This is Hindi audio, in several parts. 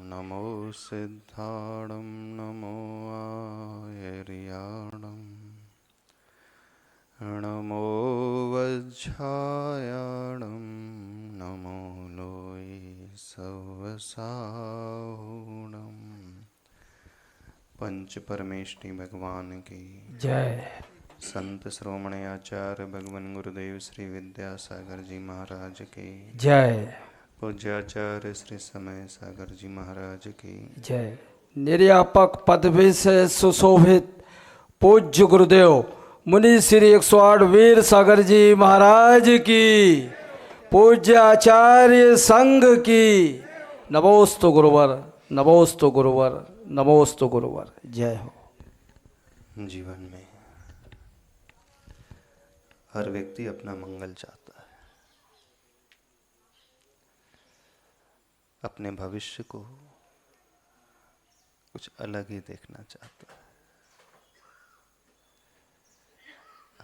नमो सिद्धाणं नमो आयर्याणं नमो वज्झायाणं नमो लोये सवसाहुणं। पंच परमेष्टि भगवान की जय। संत श्रोमणी आचार्य भगवान गुरुदेव श्री विद्यासागर जी महाराज की जय। पूज्याचार्य श्री समय सागर जी महाराज की जय। निर्यापक पदवी से सुशोभित पूज्य गुरुदेव मुनि श्री 108 वीर सागर जी महाराज की, पूज्य आचार्य संघ की नमोस्तु गुरुवर, नमोस्तु गुरुवर, नमोस्तु गुरुवर। जय हो। जीवन में हर व्यक्ति अपना मंगल चाहता है, अपने भविष्य को कुछ अलग ही देखना चाहता है।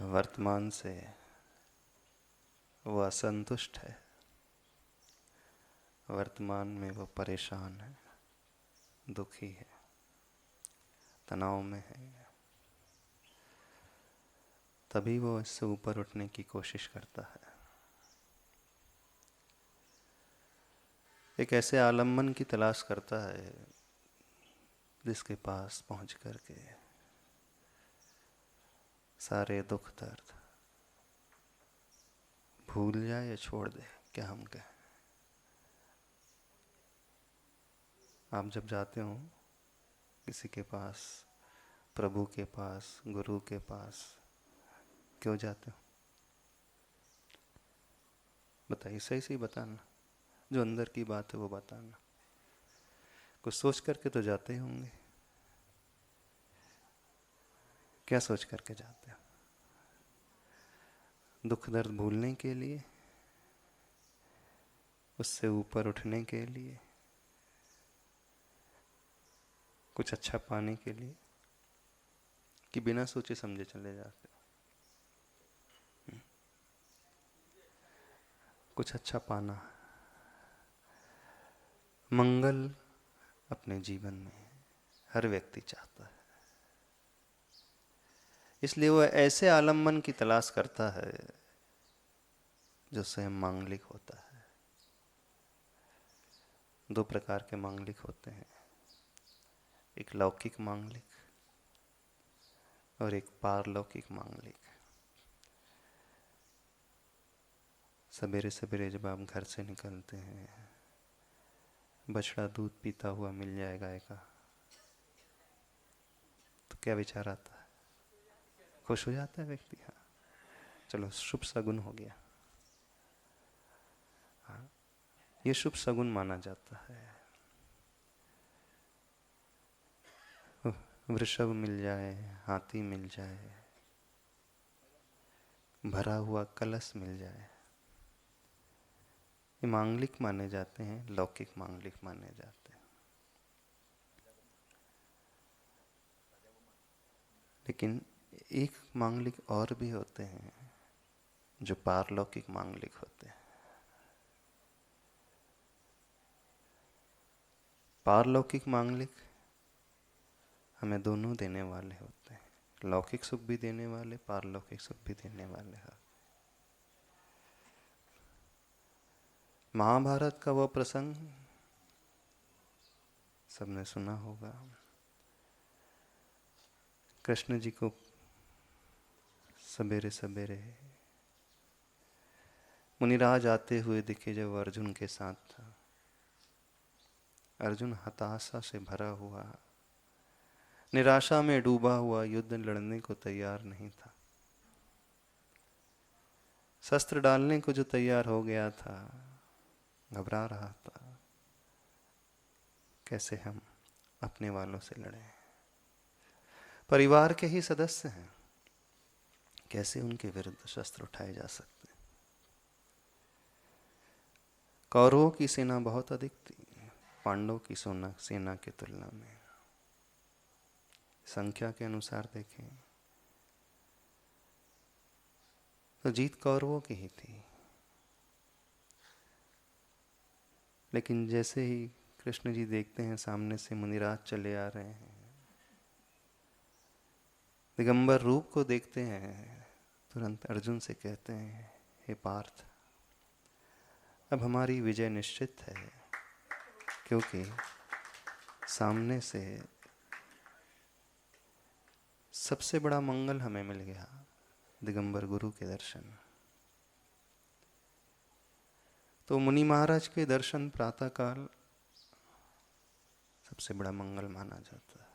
वर्तमान से वो असंतुष्ट है, वर्तमान में वो परेशान है, दुखी है, तनाव में है। तभी वो इससे ऊपर उठने की कोशिश करता है। एक ऐसे आलम्बन की तलाश करता है जिसके पास पहुंच करके सारे दुख दर्द भूल जाए या छोड़ दे। क्या हम कहें, आप जब जाते हो किसी के पास, प्रभु के पास, गुरु के पास, क्यों जाते हो? बताइए, सही सही बताना, जो अंदर की बात है वो बताना। कुछ सोच करके तो जाते ही होंगे। क्या सोच करके जाते हो? दुख दर्द भूलने के लिए, उससे ऊपर उठने के लिए, कुछ अच्छा पाने के लिए, कि बिना सोचे समझे चले जाते हो? कुछ अच्छा पाना, मंगल अपने जीवन में हर व्यक्ति चाहता है। इसलिए वह ऐसे आलम्बन की तलाश करता है जो स्वयं मांगलिक होता है। दो प्रकार के मांगलिक होते हैं, एक लौकिक मांगलिक और एक पारलौकिक मांगलिक। सवेरे सवेरे जब आप घर से निकलते हैं, बछड़ा दूध पीता हुआ मिल जाए गाय का, तो क्या विचार आता है? खुश हो जाता है व्यक्ति। हाँ, चलो शुभ सगुन हो गया। हाँ, ये शुभ सगुन माना जाता है। वृषभ मिल जाए, हाथी मिल जाए, भरा हुआ कलश मिल जाए, ये मांगलिक माने जाते हैं, लौकिक मांगलिक माने जाते हैं। लेकिन एक मांगलिक और भी होते हैं जो पारलौकिक मांगलिक होते हैं। पारलौकिक मांगलिक हमें दोनों देने वाले होते हैं, लौकिक सुख भी देने वाले, पारलौकिक सुख भी देने वाले हैं। महाभारत का वो प्रसंग सबने सुना होगा। कृष्ण जी को सवेरे सवेरे मुनिराज आते हुए दिखे जब अर्जुन के साथ था। अर्जुन हताशा से भरा हुआ, निराशा में डूबा हुआ, युद्ध लड़ने को तैयार नहीं था। शस्त्र डालने को जो तैयार हो गया था, घबरा रहा था, कैसे हम अपने वालों से लड़ें। परिवार के ही सदस्य हैं, कैसे उनके विरुद्ध शस्त्र उठाए जा सकते। कौरवों की सेना बहुत अधिक थी पांडवों की सेना की तुलना में। संख्या के अनुसार देखें तो जीत कौरवों की ही थी। लेकिन जैसे ही कृष्ण जी देखते हैं सामने से मुनिराज चले आ रहे हैं, दिगंबर रूप को देखते हैं, तुरंत अर्जुन से कहते हैं, हे पार्थ, अब हमारी विजय निश्चित है, क्योंकि सामने से सबसे बड़ा मंगल हमें मिल गया, दिगंबर गुरु के दर्शन। तो मुनि महाराज के दर्शन प्रातःकाल सबसे बड़ा मंगल माना जाता है।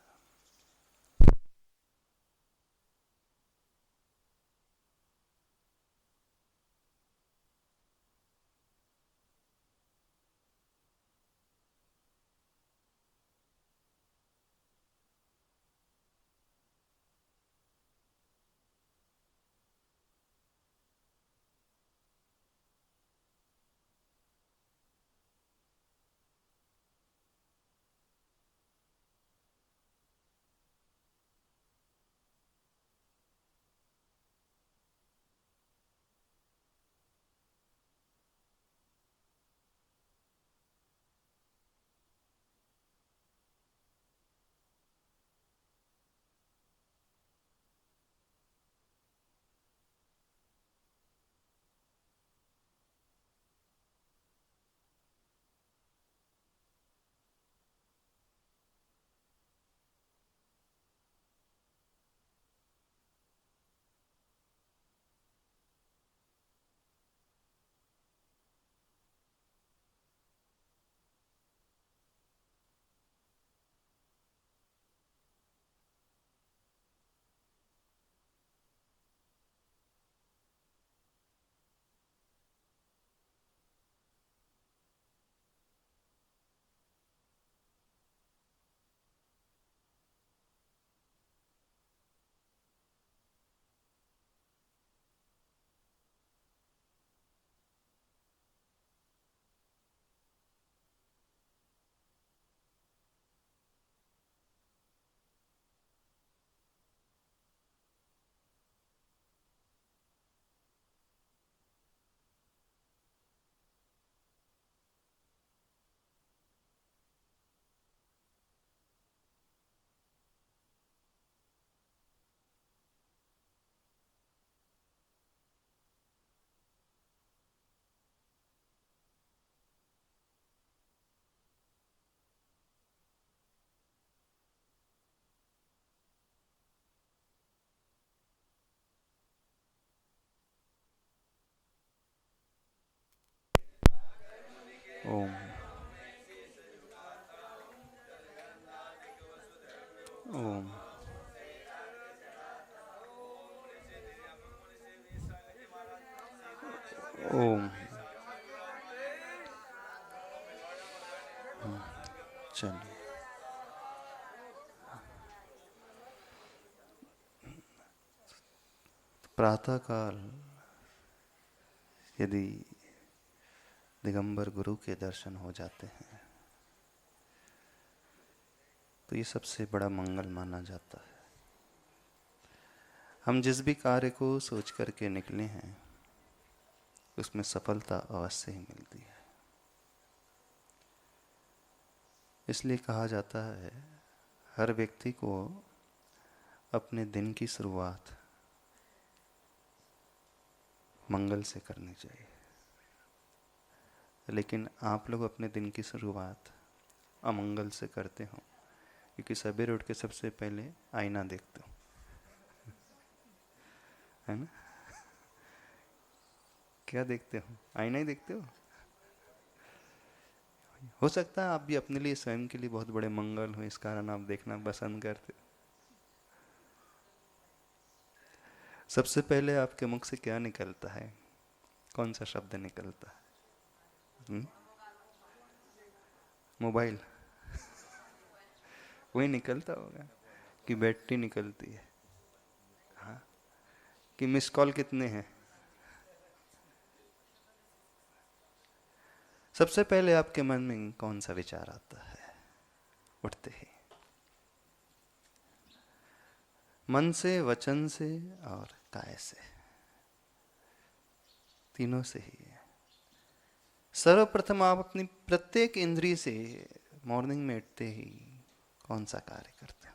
ओम ओम ओम। चलिए, प्रातःकाल यदि दिगंबर गुरु के दर्शन हो जाते हैं तो ये सबसे बड़ा मंगल माना जाता है। हम जिस भी कार्य को सोच करके निकले हैं उसमें सफलता अवश्य ही मिलती है। इसलिए कहा जाता है हर व्यक्ति को अपने दिन की शुरुआत मंगल से करनी चाहिए। लेकिन आप लोग अपने दिन की शुरुआत अमंगल से करते हो, क्योंकि सवेरे उठ के सबसे पहले आईना देखते हो, है ना? क्या देखते हो? आईना ही देखते हो। हो सकता है आप भी अपने लिए, स्वयं के लिए बहुत बड़े मंगल हो, इस कारण आप देखना पसंद करते हो। सबसे पहले आपके मुख से क्या निकलता है? कौन सा शब्द निकलता है? मोबाइल। वही निकलता होगा कि बैटरी निकलती है, हाँ, कि मिस कॉल कितने हैं। सबसे पहले आपके मन में कौन सा विचार आता है उठते ही? मन से, वचन से और काय से, तीनों से ही है। सर्वप्रथम आप अपनी प्रत्येक इंद्रिय से मॉर्निंग में उठते ही कौन सा कार्य करते हो?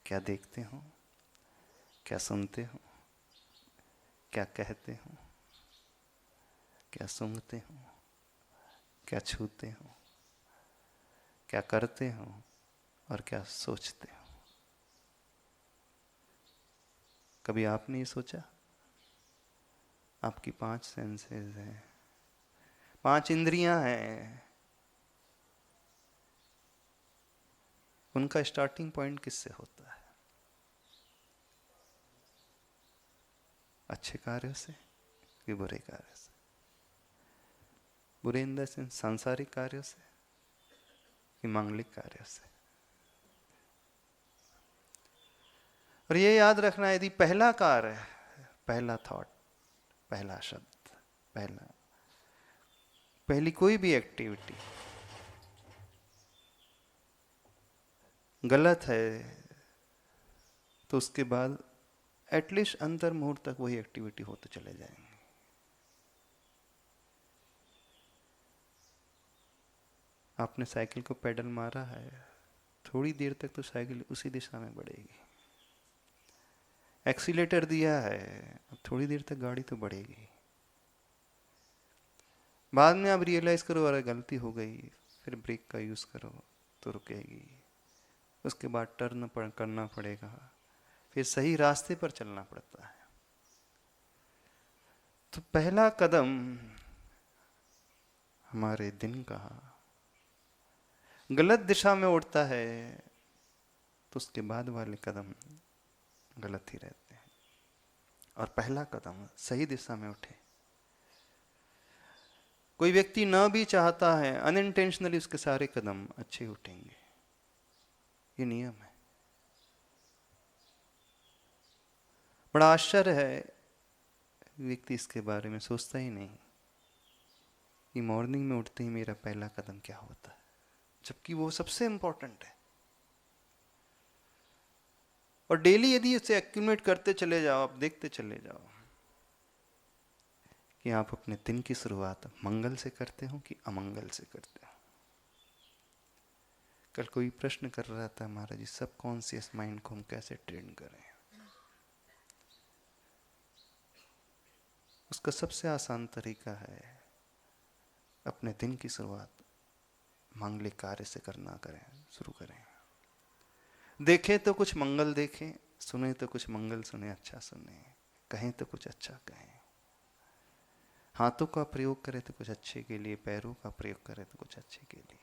क्या देखते हो? क्या सुनते हो? क्या कहते हो? क्या सूंघते हो? क्या छूते हो? क्या करते हो? और क्या सोचते हो? कभी आपने ये सोचा? आपकी 5 सेंसेस हैं, 5 इंद्रियां हैं, उनका स्टार्टिंग पॉइंट किससे होता है? अच्छे कार्यों से कि बुरे कार्यों से? बुरे इन द सेंस सांसारिक कार्यों से कि मांगलिक कार्यों से? और ये याद रखना, यदि पहला कार्य, पहला थॉट, पहला शब्द, पहली कोई भी एक्टिविटी गलत है, तो उसके बाद एटलीस्ट अंतर मुहूर्त तक वही एक्टिविटी होते चले जाएंगे। आपने साइकिल को पेडल मारा है, थोड़ी देर तक तो साइकिल उसी दिशा में बढ़ेगी। एक्सीलेटर दिया है, अब थोड़ी देर तक गाड़ी तो बढ़ेगी। बाद में आप रियलाइज करो अरे गलती हो गई, फिर ब्रेक का यूज करो तो रुकेगी। उसके बाद टर्न करना पड़ेगा, फिर सही रास्ते पर चलना पड़ता है। तो पहला कदम हमारे दिन का गलत दिशा में उठता है, तो उसके बाद वाले कदम गलत ही रहते हैं। और पहला कदम सही दिशा में उठे। कोई व्यक्ति ना भी चाहता है, अनइंटेंशनली उसके सारे कदम अच्छे उठेंगे, ये नियम है। बड़ा आश्चर्य है, व्यक्ति इसके बारे में सोचता ही नहीं कि मॉर्निंग में उठते ही मेरा पहला कदम क्या होता है, जबकि वो सबसे इंपॉर्टेंट है। और डेली यदि उसे एक्यूमुलेट करते चले जाओ, आप देखते चले जाओ कि आप अपने दिन की शुरुआत मंगल से करते हो कि अमंगल से करते हो। कल कोई प्रश्न कर रहा था, महाराज जी सबकॉन्शियस माइंड को हम कैसे ट्रेन करें? उसका सबसे आसान तरीका है अपने दिन की शुरुआत मांगलिक कार्य से करना शुरू करें। देखें तो कुछ मंगल देखें, सुने तो कुछ मंगल सुने, अच्छा सुने, कहें तो कुछ अच्छा कहें। हाथों का प्रयोग करें तो कुछ अच्छे के लिए, पैरों का प्रयोग करें तो कुछ अच्छे के लिए।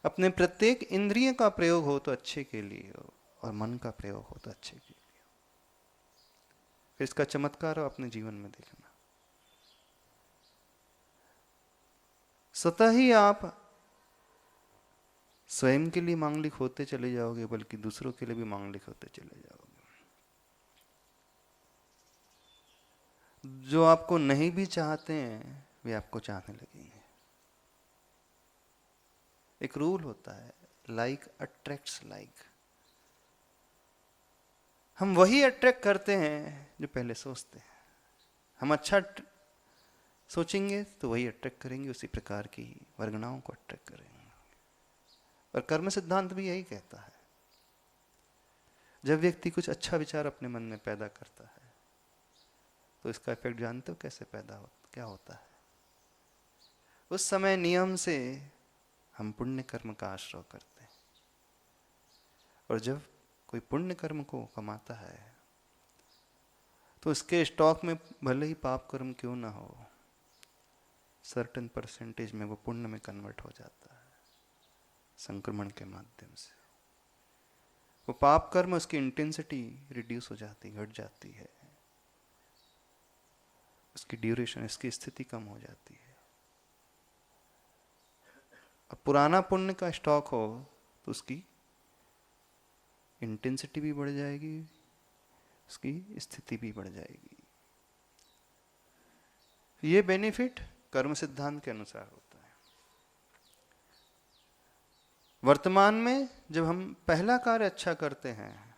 अपने प्रत्येक इंद्रिय का प्रयोग हो तो अच्छे के लिए हो, और मन का प्रयोग हो तो अच्छे के लिए। फिर इसका चमत्कार हो अपने जीवन में देखना। स्वतः ही आप स्वयं के लिए मांगलिक होते चले जाओगे, बल्कि दूसरों के लिए भी मांगलिक होते चले जाओगे। जो आपको नहीं भी चाहते हैं वे आपको चाहने लगेंगे। एक रूल होता है, लाइक अट्रैक्ट्स लाइक। हम वही अट्रैक्ट करते हैं जो पहले सोचते हैं। हम अच्छा सोचेंगे तो वही अट्रैक्ट करेंगे, उसी प्रकार की वर्गणाओं को अट्रैक्ट करेंगे। और कर्म सिद्धांत भी यही कहता है, जब व्यक्ति कुछ अच्छा विचार अपने मन में पैदा करता है तो इसका इफेक्ट जानते हो कैसे पैदा होता, क्या होता है? उस समय नियम से हम पुण्य कर्म का आश्रय करते हैं। और जब कोई पुण्य कर्म को कमाता है तो उसके स्टॉक में भले ही पाप कर्म क्यों ना हो, सर्टेन परसेंटेज में वो पुण्य में कन्वर्ट हो जाता है संक्रमण के माध्यम से। वो पाप कर्म, उसकी इंटेंसिटी रिड्यूस हो जाती, घट जाती है, उसकी ड्यूरेशन, इसकी स्थिति कम हो जाती है। अब पुराना पुण्य का स्टॉक हो तो उसकी इंटेंसिटी भी बढ़ जाएगी, उसकी स्थिति भी बढ़ जाएगी। ये बेनिफिट कर्म सिद्धांत के अनुसार होता है। वर्तमान में जब हम पहला कार्य अच्छा करते हैं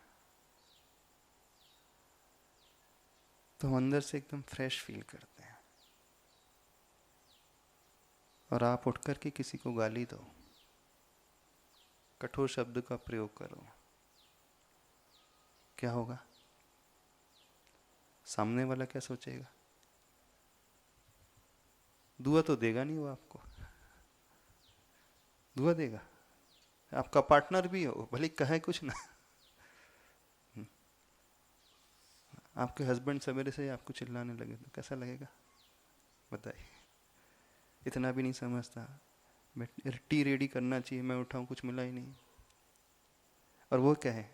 तो हम अंदर से एकदम फ्रेश फील करते हैं। और आप उठ करके किसी को गाली दो, कठोर शब्द का प्रयोग करो, क्या होगा? सामने वाला क्या सोचेगा? दुआ तो देगा नहीं वो आपको। दुआ देगा? आपका पार्टनर भी हो, भले कहे कुछ ना। आपके हस्बैंड सवेरे से आपको चिल्लाने लगे तो कैसा लगेगा बताइए? इतना भी नहीं समझता, टी रेडी करना चाहिए, मैं उठाऊं कुछ मिला ही नहीं। और वो क्या है,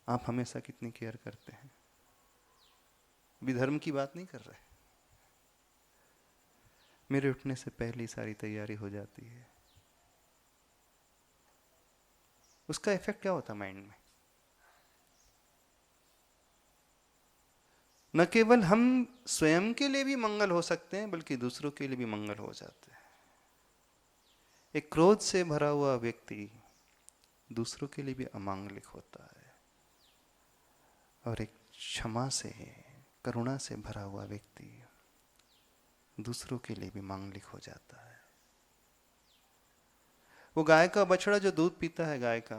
आप हमेशा कितनी केयर करते हैं। अभी धर्म की बात नहीं कर रहे, मेरे उठने से पहले ही सारी तैयारी हो जाती है। उसका इफेक्ट क्या होता माइंड में? न केवल हम स्वयं के लिए भी मंगल हो सकते हैं, बल्कि दूसरों के लिए भी मंगल हो जाते हैं। एक क्रोध से भरा हुआ व्यक्ति दूसरों के लिए भी अमांगलिक होता है, और एक क्षमा से, करुणा से भरा हुआ व्यक्ति दूसरों के लिए भी मांगलिक हो जाता है। वो गाय का बछड़ा जो दूध पीता है गाय का,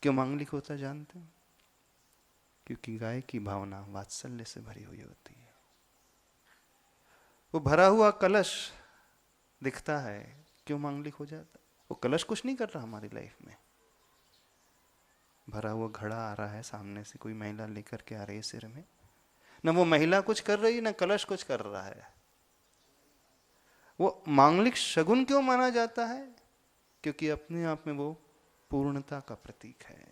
क्यों मांगलिक होता है जानते हैं? क्योंकि गाय की भावना वात्सल्य से भरी हुई होती है। वो भरा हुआ कलश दिखता है, क्यों मांगलिक हो जाता है? वो कलश कुछ नहीं कर रहा हमारी लाइफ में। भरा हुआ घड़ा आ रहा है सामने से, कोई महिला लेकर के आ रही है सिर में, न वो महिला कुछ कर रही, न कलश कुछ कर रहा है। वो मांगलिक शगुन क्यों माना जाता है? क्योंकि अपने आप में वो पूर्णता का प्रतीक है,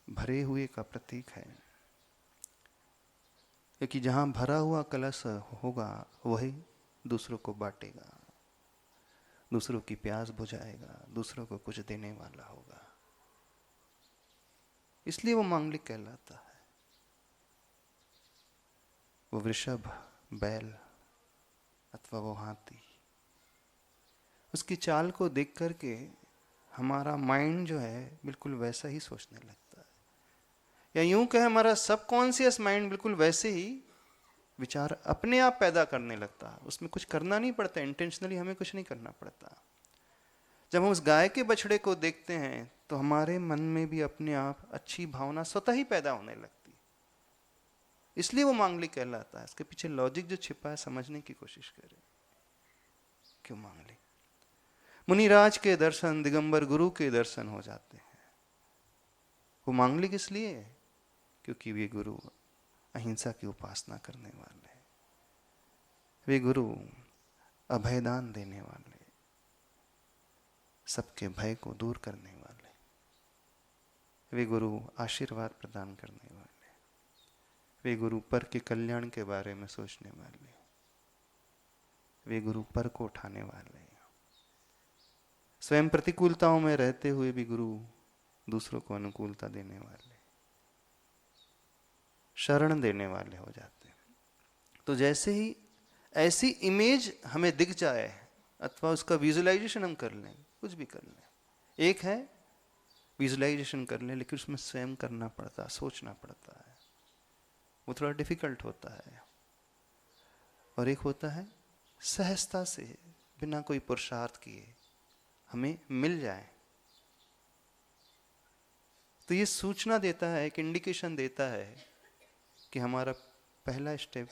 भरे हुए का प्रतीक है। क्योंकि जहां भरा हुआ कलश होगा वही दूसरों को बांटेगा, दूसरों की प्यास बुझाएगा, दूसरों को कुछ देने वाला होगा, इसलिए वो मांगलिक कहलाता है। वो वृषभ, बैल अथवा वो हाथी, उसकी चाल को देख करके हमारा माइंड जो है बिल्कुल वैसा ही सोचने लगता है, या यूं कहे हमारा सबकॉन्शियस माइंड बिल्कुल वैसे ही विचार अपने आप पैदा करने लगता है। उसमें कुछ करना नहीं पड़ता, इंटेंशनली हमें कुछ नहीं करना पड़ता। जब हम उस गाय के बछड़े को देखते हैं तो हमारे मन में भी अपने आप अच्छी भावना स्वतः ही पैदा होने लगती, इसलिए वो मांगलिक कहलाता है। इसके पीछे लॉजिक जो छिपा है समझने की कोशिश करें, क्यों मांगलिक? मुनिराज के दर्शन, दिगंबर गुरु के दर्शन हो जाते हैं। वो मांगलिक इसलिए क्योंकि वे गुरु अहिंसा की उपासना करने वाले, वे गुरु अभयदान देने वाले, सबके भय को दूर करने वाले, वे गुरु आशीर्वाद प्रदान करने वाले, वे गुरु पर के कल्याण के बारे में सोचने वाले, वे गुरु पर को उठाने वाले, स्वयं प्रतिकूलताओं में रहते हुए भी गुरु दूसरों को अनुकूलता देने वाले, शरण देने वाले हो जाते हैं। तो जैसे ही ऐसी इमेज हमें दिख जाए अथवा उसका विजुअलाइजेशन हम कर लें, कुछ भी कर लें, एक है विजुअलाइजेशन कर लें, लेकिन उसमें स्वयं करना पड़ता है, सोचना पड़ता है, वो थोड़ा डिफिकल्ट होता है। और एक होता है सहजता से, बिना कोई पुरुषार्थ किए हमें मिल जाए। तो ये सूचना देता है, एक इंडिकेशन देता है कि हमारा पहला स्टेप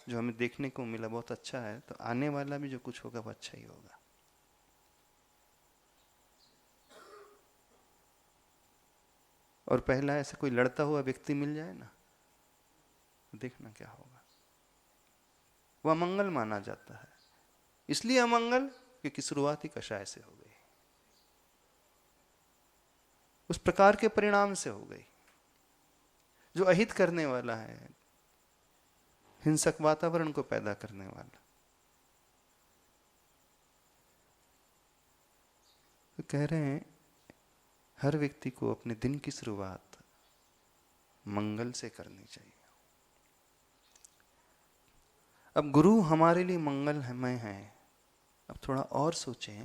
जो हमें देखने को मिला बहुत अच्छा है, तो आने वाला भी जो कुछ होगा वो अच्छा ही होगा। और पहला ऐसे कोई लड़ता हुआ व्यक्ति मिल जाए ना, देखना क्या होगा। वह अमंगल माना जाता है, इसलिए अमंगल क्योंकि शुरुआत ही कषाय से हो गई, उस प्रकार के परिणाम से हो गई जो अहित करने वाला है, हिंसक वातावरण को पैदा करने वाला। तो कह रहे हैं हर व्यक्ति को अपने दिन की शुरुआत मंगल से करनी चाहिए। अब गुरु हमारे लिए मंगलमय है, अब थोड़ा और सोचें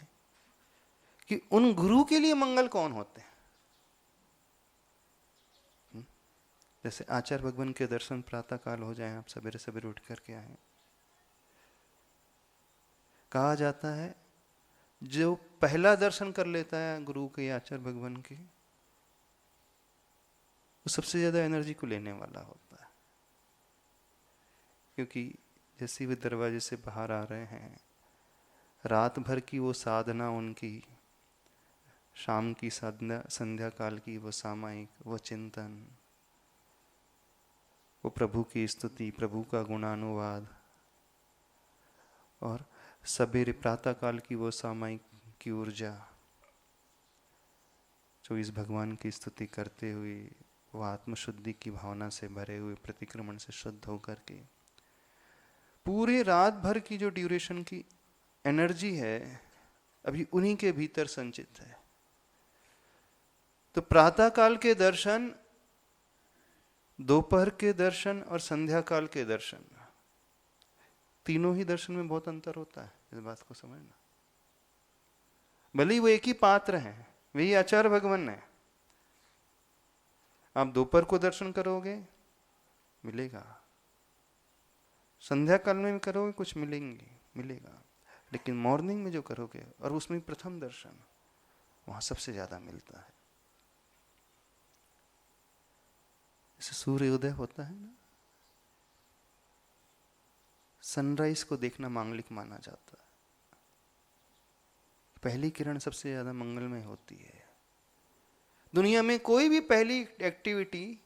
कि उन गुरु के लिए मंगल कौन होते हैं। जैसे आचार्य भगवान के दर्शन प्रातः काल हो जाए, आप सवेरे सवेरे उठ करके आए, कहा जाता है जो पहला दर्शन कर लेता है गुरु के या आचार्य भगवान के, वो सबसे ज्यादा एनर्जी को लेने वाला होता है। क्योंकि जैसे वे दरवाजे से बाहर आ रहे हैं, रात भर की वो साधना उनकी, शाम की साधना, संध्या काल की वो सामायिक, वो चिंतन, वो प्रभु की स्तुति, प्रभु का गुणानुवाद, और सवेरे प्रातः काल की वो सामायिक की ऊर्जा, जो इस भगवान की स्तुति करते हुए वो आत्मशुद्धि की भावना से भरे हुए प्रतिक्रमण से शुद्ध होकर के पूरे रात भर की जो ड्यूरेशन की एनर्जी है अभी उन्हीं के भीतर संचित है। तो प्रातः काल के दर्शन, दोपहर के दर्शन और संध्या काल के दर्शन, तीनों ही दर्शन में बहुत अंतर होता है, इस बात को समझना। भले ही वो एक ही पात्र हैं, वही आचार्य भगवान है। आप दोपहर को दर्शन करोगे मिलेगा, संध्या काल में भी करोगे कुछ मिलेगा, लेकिन मॉर्निंग में जो करोगे और उसमें प्रथम दर्शन, वहां सबसे ज्यादा मिलता है। जैसे सूर्योदय होता है ना, सनराइज को देखना मांगलिक माना जाता है। पहली किरण सबसे ज्यादा मंगलमय होती है। दुनिया में कोई भी पहली एक्टिविटी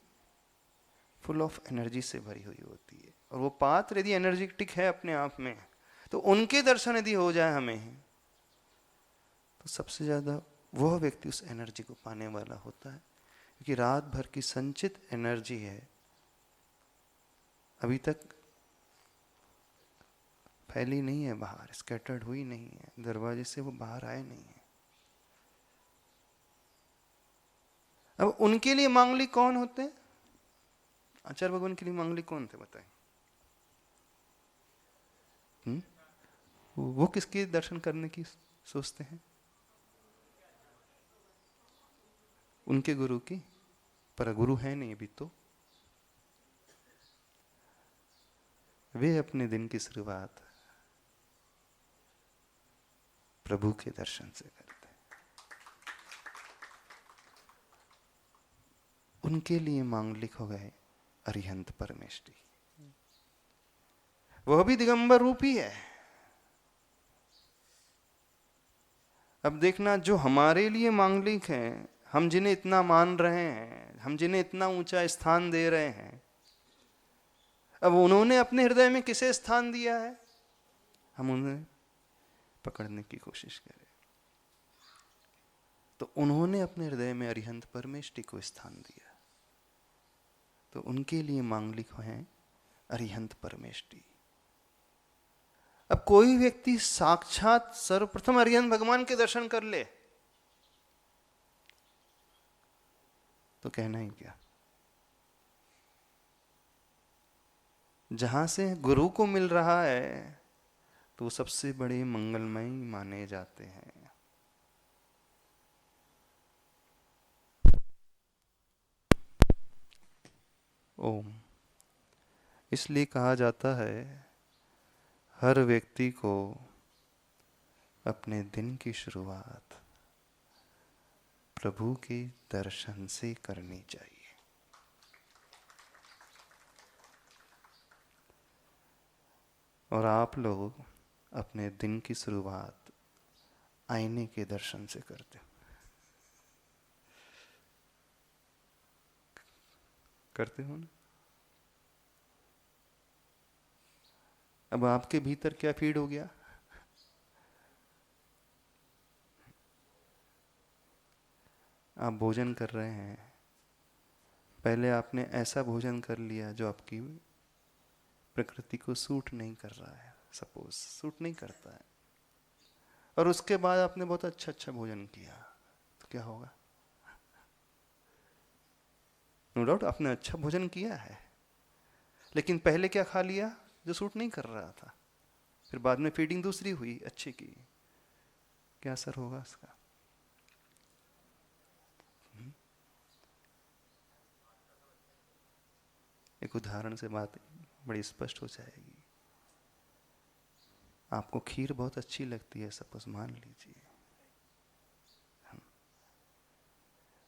फुल ऑफ एनर्जी से भरी हुई होती है, और वो पात्र यदि एनर्जेटिक है अपने आप में, तो उनके दर्शन यदि हो जाए हमें, तो सबसे ज्यादा वह व्यक्ति उस एनर्जी को पाने वाला होता है। क्योंकि रात भर की संचित एनर्जी है, अभी तक फैली नहीं है बाहर, स्कैटर्ड हुई नहीं है, दरवाजे से वो बाहर आए नहीं है। अब उनके लिए मांगलिक कौन होते हैं? आचार्य भगवान के लिए मांगलिक कौन थे बताएं? वो किसके दर्शन करने की सोचते हैं? उनके गुरु की, पर गुरु है नहीं अभी तो। वे अपने दिन की शुरुआत प्रभु के दर्शन से करते हैं। उनके लिए मांगलिक हो गए अरिहंत परमेष्टि, वह भी दिगंबर रूप ही है। अब देखना, जो हमारे लिए मांगलिक हैं, हम जिन्हें इतना मान रहे हैं, हम जिन्हें इतना ऊंचा स्थान दे रहे हैं, अब उन्होंने अपने हृदय में किसे स्थान दिया है, हम उन्हें पकड़ने की कोशिश करें। तो उन्होंने अपने हृदय में अरिहंत परमेष्टि को स्थान दिया, तो उनके लिए मांगलिक हैं अरिहंत परमेष्टि। अब कोई व्यक्ति साक्षात सर्वप्रथम अरिहंत भगवान के दर्शन कर ले तो कहना ही क्या। जहां से गुरु को मिल रहा है तो सबसे बड़े मंगलमय माने जाते हैं। ओम। इसलिए कहा जाता है हर व्यक्ति को अपने दिन की शुरुआत प्रभु के दर्शन से करनी चाहिए। और आप लोग अपने दिन की शुरुआत आईने के दर्शन से करते हो। करते हो ना? अब आपके भीतर क्या फीड हो गया? आप भोजन कर रहे हैं, पहले आपने ऐसा भोजन कर लिया जो आपकी प्रकृति को सूट नहीं कर रहा है, सपोज सूट नहीं करता है, और उसके बाद आपने बहुत अच्छा अच्छा भोजन किया, तो क्या होगा? नो डाउट आपने अच्छा भोजन किया है, लेकिन पहले क्या खा लिया जो सूट नहीं कर रहा था, फिर बाद में फीडिंग दूसरी हुई अच्छे की, क्या असर होगा उसका? एक उदाहरण से बात बड़ी स्पष्ट हो जाएगी। आपको खीर बहुत अच्छी लगती है, सपोज मान लीजिए,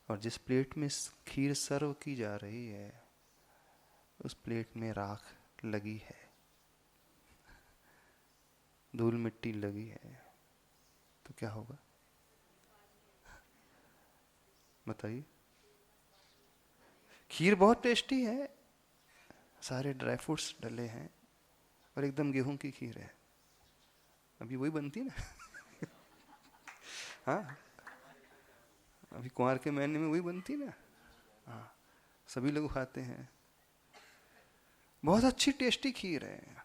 और जिस प्लेट में खीर सर्व की जा रही है उस प्लेट में राख लगी है, धूल मिट्टी लगी है, तो क्या होगा बताइए? खीर बहुत टेस्टी है, सारे ड्राई फ्रूट्स डले हैं और एकदम गेहूं की खीर है। अभी वही बनती ना हाँ, अभी कुंवार के महीने में वही बनती ना। हाँ, सभी लोग खाते हैं, बहुत अच्छी टेस्टी खीर है।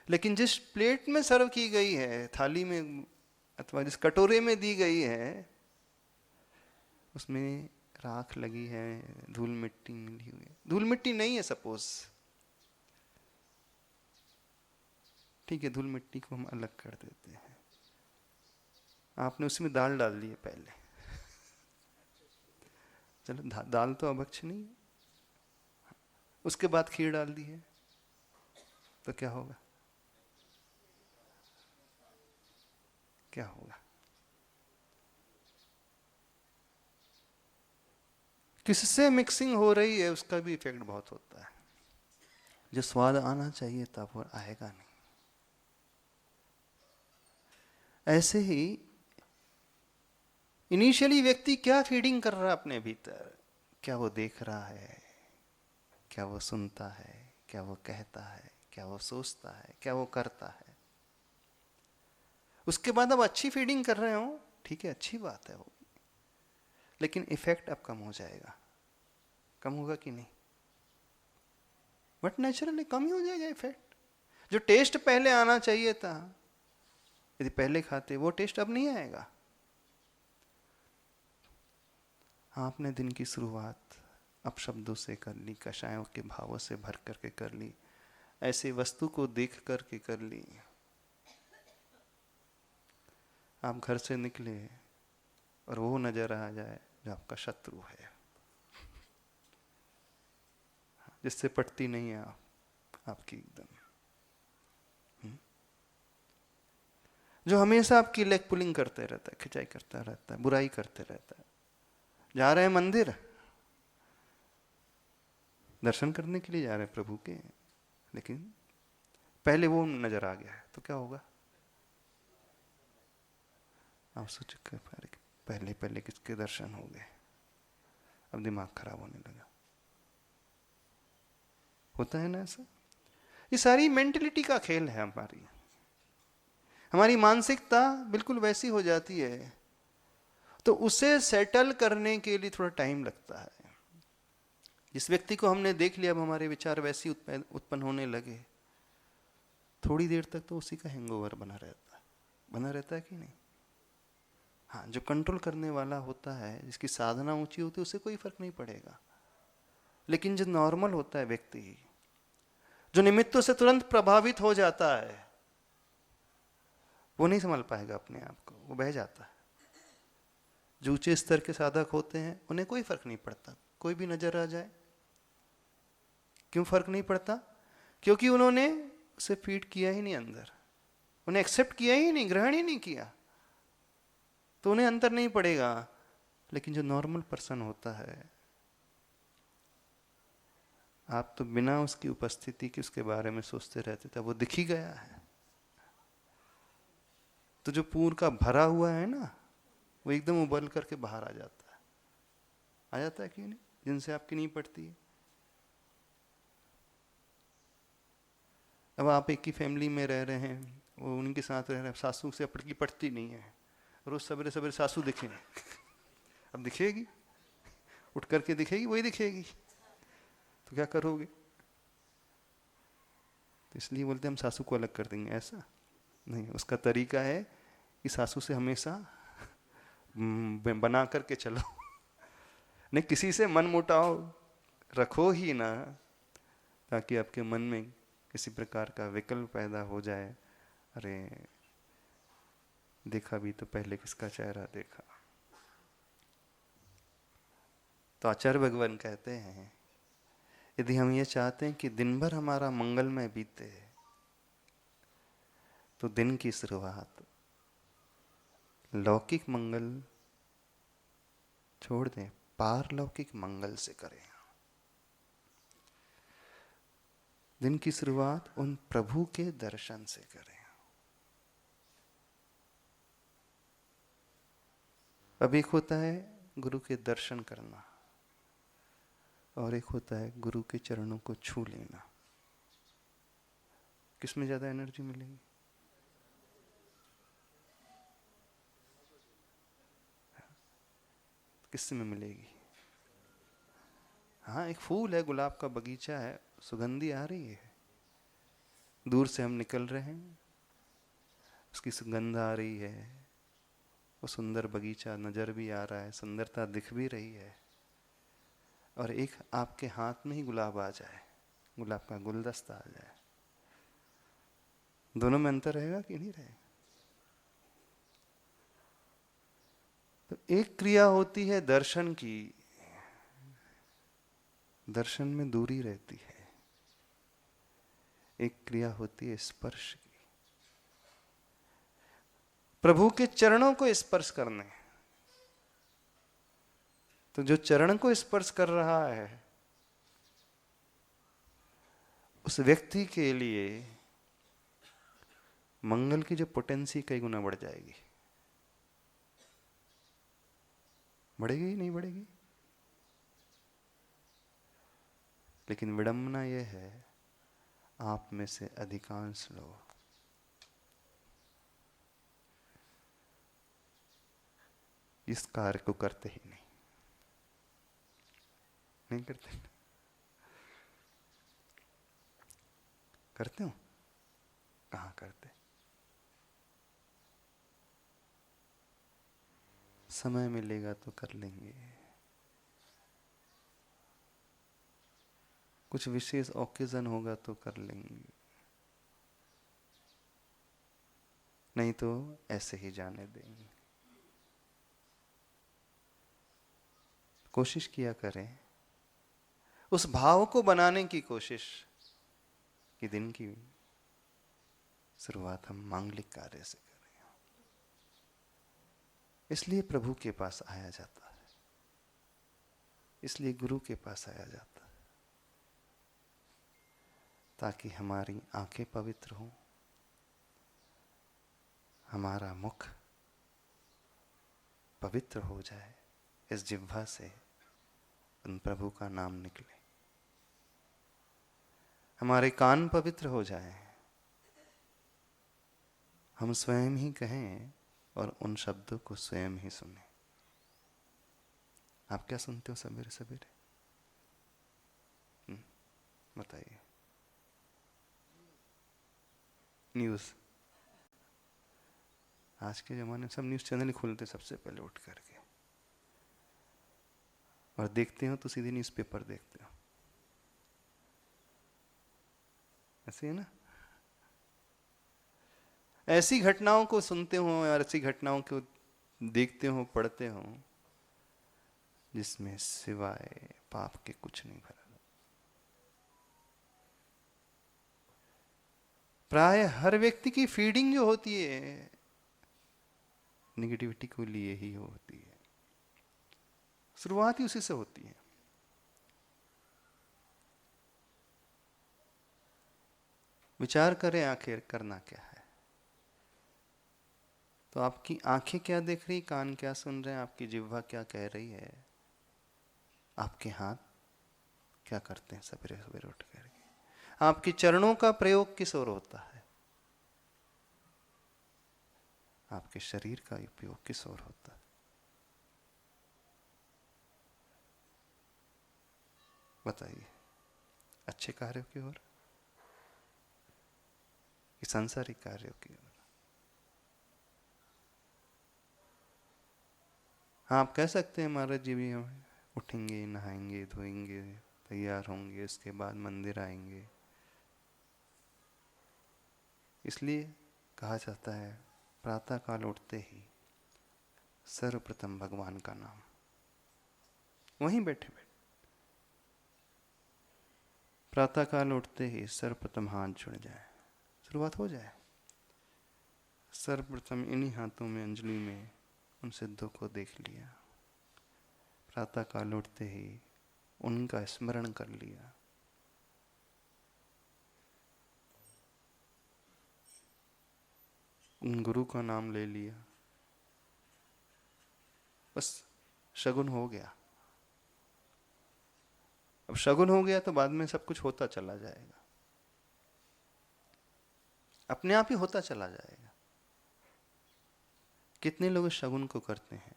लेकिन जिस प्लेट में सर्व की गई है, थाली में अथवा जिस कटोरे में दी गई है, उसमें राख लगी है, धूल मिट्टी मिली हुई है। धूल मिट्टी नहीं है सपोज, ठीक है, धूल मिट्टी को हम अलग कर देते हैं। आपने उसमें दाल डाल दी है पहले, चलो दाल तो अभक्ष नहीं है, उसके बाद खीर डाल दी है, तो क्या होगा? क्या होगा? किससे मिक्सिंग हो रही है उसका भी इफेक्ट बहुत होता है। जो स्वाद आना चाहिए था वो आएगा नहीं। ऐसे ही इनिशियली व्यक्ति क्या फीडिंग कर रहा है अपने भीतर, क्या वो देख रहा है, क्या वो सुनता है, क्या वो कहता है, क्या वो सोचता है, क्या वो करता है। उसके बाद अब अच्छी फीडिंग कर रहे हो, ठीक है, अच्छी बात है वो, लेकिन इफेक्ट अब कम हो जाएगा। कम होगा कि नहीं? बट नेचुरली कम ही हो जाएगा इफेक्ट। जो टेस्ट पहले आना चाहिए था, यदि पहले खाते, वो टेस्ट अब नहीं आएगा। आपने दिन की शुरुआत अपशब्दों से कर ली, कषायों के भावों से भर करके कर ली, ऐसे वस्तु को देख करके कर ली। आप घर से निकले और वो नजर आ जाए जो आपका शत्रु है, जिससे पटती नहीं है आपकी एकदम, जो हमेशा आपकी लेग पुलिंग करते रहता है, खिंचाई करता रहता है, बुराई करते रहता है। जा रहे हैं मंदिर, दर्शन करने के लिए जा रहे हैं प्रभु के, लेकिन पहले वो नजर आ गया है, तो क्या होगा? आप सोचो पहले पहले किसके दर्शन हो गए, अब दिमाग खराब होने लगा। होता है ना ऐसा? ये सारी मेंटलिटी का खेल है। हमारी मानसिकता बिल्कुल वैसी हो जाती है, तो उसे सेटल करने के लिए थोड़ा टाइम लगता है। जिस व्यक्ति को हमने देख लिया, अब हमारे विचार वैसे उत्पन्न होने लगे, थोड़ी देर तक तो उसी का हैंगओवर बना रहता है कि नहीं? हाँ, जो कंट्रोल करने वाला होता है, जिसकी साधना ऊंची होती है, उसे कोई फर्क नहीं पड़ेगा। लेकिन जो नॉर्मल होता है व्यक्ति, जो निमित्तों से तुरंत प्रभावित हो जाता है, वो नहीं संभाल पाएगा अपने आप को, वो बह जाता है। जो ऊंचे स्तर के साधक होते हैं, उन्हें कोई फर्क नहीं पड़ता, कोई भी नजर आ जाए। क्यों फर्क नहीं पड़ता? क्योंकि उन्होंने उसे फीड किया ही नहीं अंदर, उन्हें एक्सेप्ट किया ही नहीं, ग्रहण ही नहीं किया, तो उन्हें अंतर नहीं पड़ेगा। लेकिन जो नॉर्मल पर्सन होता है, आप तो बिना उसकी उपस्थिति के उसके बारे में सोचते रहते थे, वो दिख ही गया है। तो जो पूर का भरा हुआ है ना, वो एकदम उबल करके बाहर आ जाता है कि नहीं? जिनसे आपकी नहीं पड़ती है। अब आप एक ही फैमिली में रह रहे हैं, वो उनके साथ रह रहे हैं, सासू से आपकी पड़ती नहीं है, रोज सवेरे सवेरे सासू दिखे अब दिखेगी, उठ करके दिखेगी, वही दिखेगी, तो क्या करोगे? तो इसलिए बोलते हैं हम सासू को अलग कर देंगे, ऐसा नहीं। उसका तरीका है कि सासू से हमेशा बना करके चलो नहीं, किसी से मन मुटाव रखो ही ना, ताकि आपके मन में किसी प्रकार का विकल्प पैदा हो जाए, अरे देखा भी तो पहले किसका चेहरा देखा। तो आचार्य भगवान कहते हैं, यदि हम ये चाहते हैं कि दिन भर हमारा मंगलमय बीते, तो दिन की शुरुआत लौकिक मंगल छोड़ दें, पारलौकिक मंगल से करें। दिन की शुरुआत उन प्रभु के दर्शन से करें। अब एक होता है गुरु के दर्शन करना और एक होता है गुरु के चरणों को छू लेना। किसमें ज्यादा एनर्जी मिलेगी? किसमें मिलेगी? हाँ, एक फूल है, गुलाब का बगीचा है, सुगंधी आ रही है, दूर से हम निकल रहे हैं, उसकी सुगंध आ रही है, वो सुंदर बगीचा नजर भी आ रहा है, सुंदरता दिख भी रही है। और एक आपके हाथ में ही गुलाब आ जाए, गुलाब का गुलदस्ता आ जाए, दोनों में अंतर रहेगा कि नहीं रहेगा? तो एक क्रिया होती है दर्शन की, दर्शन में दूरी रहती है। एक क्रिया होती है स्पर्श की, प्रभु के चरणों को स्पर्श करने। तो जो चरण को स्पर्श कर रहा है उस व्यक्ति के लिए मंगल की जो पोटेंसी कई गुना बढ़ जाएगी। बढ़ेगी नहीं बढ़ेगी? लेकिन विडंबना यह है, आप में से अधिकांश लोग इस कार्य को करते ही नहीं करते। करते हो? कहाँ करते? समय मिलेगा तो कर लेंगे, कुछ विशेष ओकेजन होगा तो कर लेंगे, नहीं तो ऐसे ही जाने देंगे। कोशिश किया करें, उस भाव को बनाने की कोशिश कि दिन की शुरुआत हम मांगलिक कार्य से करें। इसलिए प्रभु के पास आया जाता है, इसलिए गुरु के पास आया जाता है, ताकि हमारी आंखें पवित्र हों, हमारा मुख पवित्र हो जाए, इस जिह्वा से उन प्रभु का नाम निकले, हमारे कान पवित्र हो जाए, हम स्वयं ही कहें और उन शब्दों को स्वयं ही सुने। आप क्या सुनते हो सवेरे सवेरे? बताइए। न्यूज़। आज के ज़माने में सब न्यूज़ चैनल ही खोलते सबसे पहले उठ करके, और देखते हो तो सीधे न्यूज़पेपर देखते हो। ऐसे है ना? ऐसी घटनाओं को सुनते हो और ऐसी घटनाओं को देखते हो, पढ़ते हो, जिसमें सिवाय पाप के कुछ नहीं भरा। प्राय हर व्यक्ति की फीडिंग जो होती है निगेटिविटी को लिए ही होती है, शुरुआत ही उसी से होती है। विचार करें आखिर करना क्या है। तो आपकी आंखें क्या देख रही, कान क्या सुन रहे हैं, आपकी जिह्वा क्या कह रही है, आपके हाथ क्या करते हैं सवेरे सवेरे उठ करके, आपके चरणों का प्रयोग किस ओर होता है, आपके शरीर का उपयोग किस ओर होता है? बताइए। अच्छे कार्यों की ओर कि सांसारिक कार्यों की ओर? हाँ, आप कह सकते हैं महाराज जी भी हम उठेंगे, नहाएंगे, धोएंगे, तैयार होंगे, उसके बाद मंदिर आएंगे। इसलिए कहा जाता है प्रातः काल उठते ही सर्वप्रथम भगवान का नाम, वहीं बैठे बैठे प्रातः काल उठते ही सर्वप्रथम हाथ जुड़ जाए, शुरुआत हो जाए। सर्वप्रथम इन्हीं हाथों में, अंजलि में उन सिद्धों को देख लिया, प्रातःकाल उठते ही उनका स्मरण कर लिया, उन गुरु का नाम ले लिया, बस शगुन हो गया। अब शगुन हो गया तो बाद में सब कुछ होता चला जाएगा, अपने आप ही होता चला जाएगा। कितने लोग इस शगुन को करते हैं?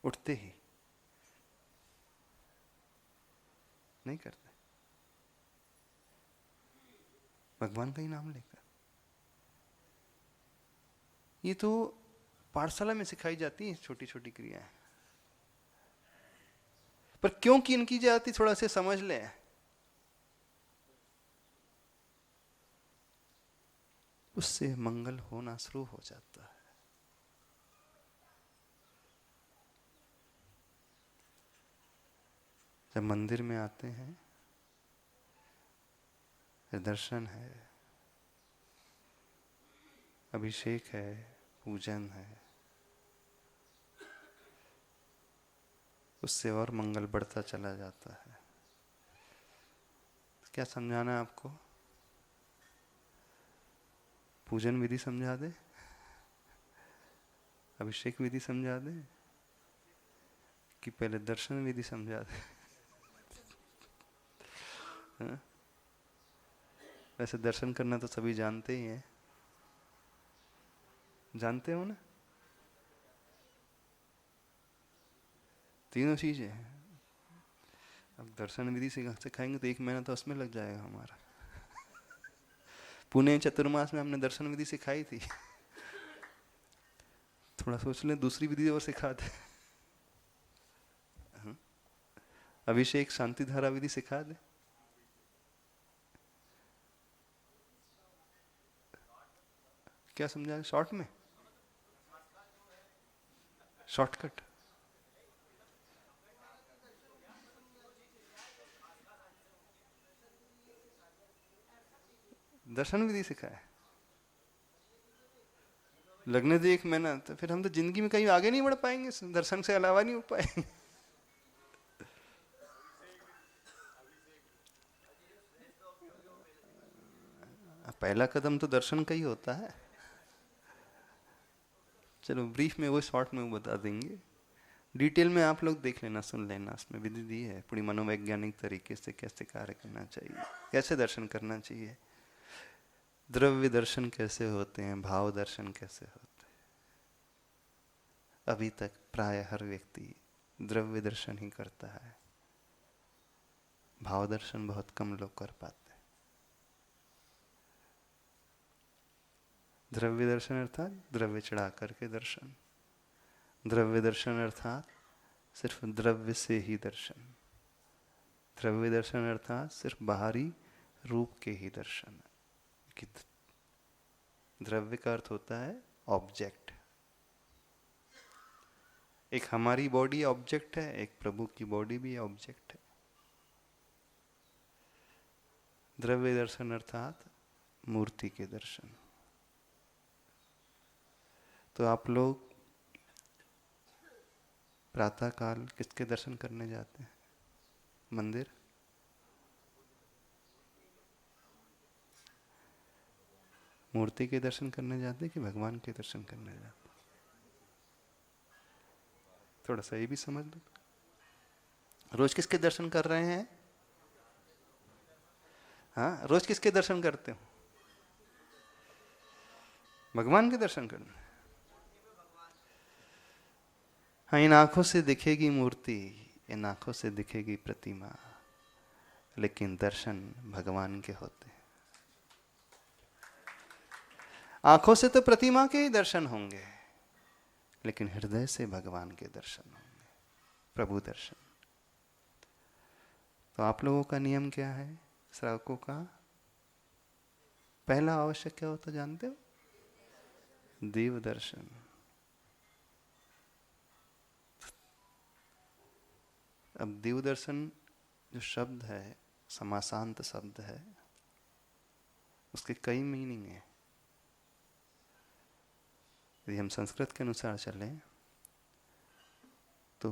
उठते ही नहीं करते, भगवान का ही नाम लेकर। ये तो पाठशाला में सिखाई जाती है छोटी छोटी क्रियाएं, पर क्यों की इनकी जाती थोड़ा से समझ लें। उससे मंगल होना शुरू हो जाता है। जब मंदिर में आते हैं, दर्शन है, अभिषेक है, पूजन है, उससे और मंगल बढ़ता चला जाता है। क्या समझाना है आपको? पूजन विधि समझा दे, अभिषेक विधि समझा दे, कि पहले दर्शन विधि समझा दे? हाँ? वैसे दर्शन करना तो सभी जानते ही हैं, जानते हो ना? तीनों चीजें हैं। अब दर्शन विधि सिखाएंगे तो 1 महीना तो उसमें लग जाएगा हमारा। पुणे चतुर्मास में हमने दर्शन विधि सिखाई थी। थोड़ा सोच लें, दूसरी विधि और सिखा दे। अभिषेक शांति धारा विधि सिखा दे। क्या समझा शॉर्ट में? शॉर्टकट। दर्शन विधि सिखाए, लगने दे 1 महीना, तो फिर हम तो जिंदगी में कहीं आगे नहीं बढ़ पाएंगे, दर्शन से अलावा नहीं हो पाएंगे। पहला कदम तो दर्शन का ही होता है। चलो ब्रीफ में वो, शॉर्ट में वो बता देंगे। डिटेल में आप लोग देख लेना, सुन लेना, उसमें विधि दी है पूरी मनोवैज्ञानिक तरीके से कैसे कार्य करना चाहिए, कैसे दर्शन करना चाहिए, द्रव्य दर्शन कैसे होते हैं, भाव दर्शन कैसे होते हैं। अभी तक प्राय हर व्यक्ति द्रव्य दर्शन ही करता है, भाव दर्शन बहुत कम लोग कर पाते। द्रव्य दर्शन अर्थात द्रव्य चढ़ा करके दर्शन, द्रव्य दर्शन अर्थात सिर्फ द्रव्य से ही दर्शन, द्रव्य दर्शन अर्थात सिर्फ बाहरी रूप के ही दर्शन। कि द्रव्य का अर्थ होता है ऑब्जेक्ट। एक हमारी बॉडी ऑब्जेक्ट है, एक प्रभु की बॉडी भी ऑब्जेक्ट है। द्रव्य दर्शन अर्थात मूर्ति के दर्शन। तो आप लोग प्रातःकाल किसके दर्शन करने जाते हैं? मंदिर? मूर्ति के दर्शन करने जाते हैं कि भगवान के दर्शन करने जाते हैं? थोड़ा सा ये भी समझ लो। रोज किसके दर्शन कर रहे हैं? हाँ, रोज किसके दर्शन करते हो? भगवान के दर्शन करने। हाँ, इन आंखों से दिखेगी मूर्ति, इन आंखों से दिखेगी प्रतिमा, लेकिन दर्शन भगवान के होते हैं। आंखों से तो प्रतिमा के ही दर्शन होंगे, लेकिन हृदय से भगवान के दर्शन होंगे, प्रभु दर्शन। तो आप लोगों का नियम क्या है श्रावकों का? पहला आवश्यक क्या होता जानते हो? देव दर्शन। अब देव दर्शन जो शब्द है, समासांत शब्द है, उसके कई मीनिंग है। यदि हम संस्कृत के अनुसार चलें तो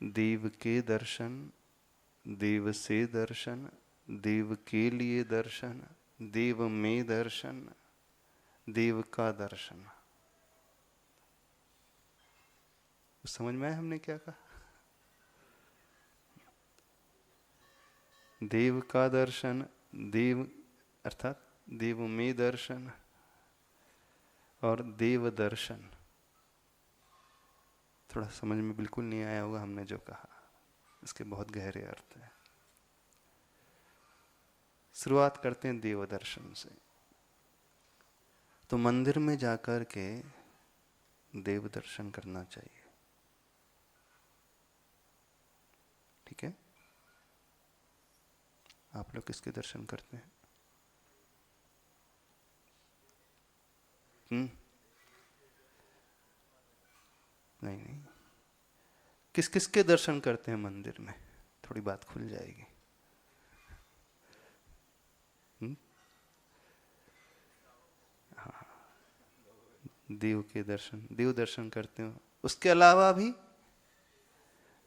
देव के दर्शन, देव से दर्शन, देव के लिए दर्शन, देव में दर्शन, देव का दर्शन। समझ में आया हमने क्या कहा? देव का दर्शन, देव अर्थात देव में दर्शन और देव दर्शन। थोड़ा समझ में बिल्कुल नहीं आया होगा हमने जो कहा, इसके बहुत गहरे अर्थ है। शुरुआत करते हैं देव दर्शन से। तो मंदिर में जाकर के देव दर्शन करना चाहिए, ठीक है? आप लोग किसके दर्शन करते हैं? नहीं, किस किस के दर्शन करते हैं मंदिर में? थोड़ी बात खुल जाएगी। हाँ, देव के दर्शन, देव दर्शन करते हो। उसके अलावा भी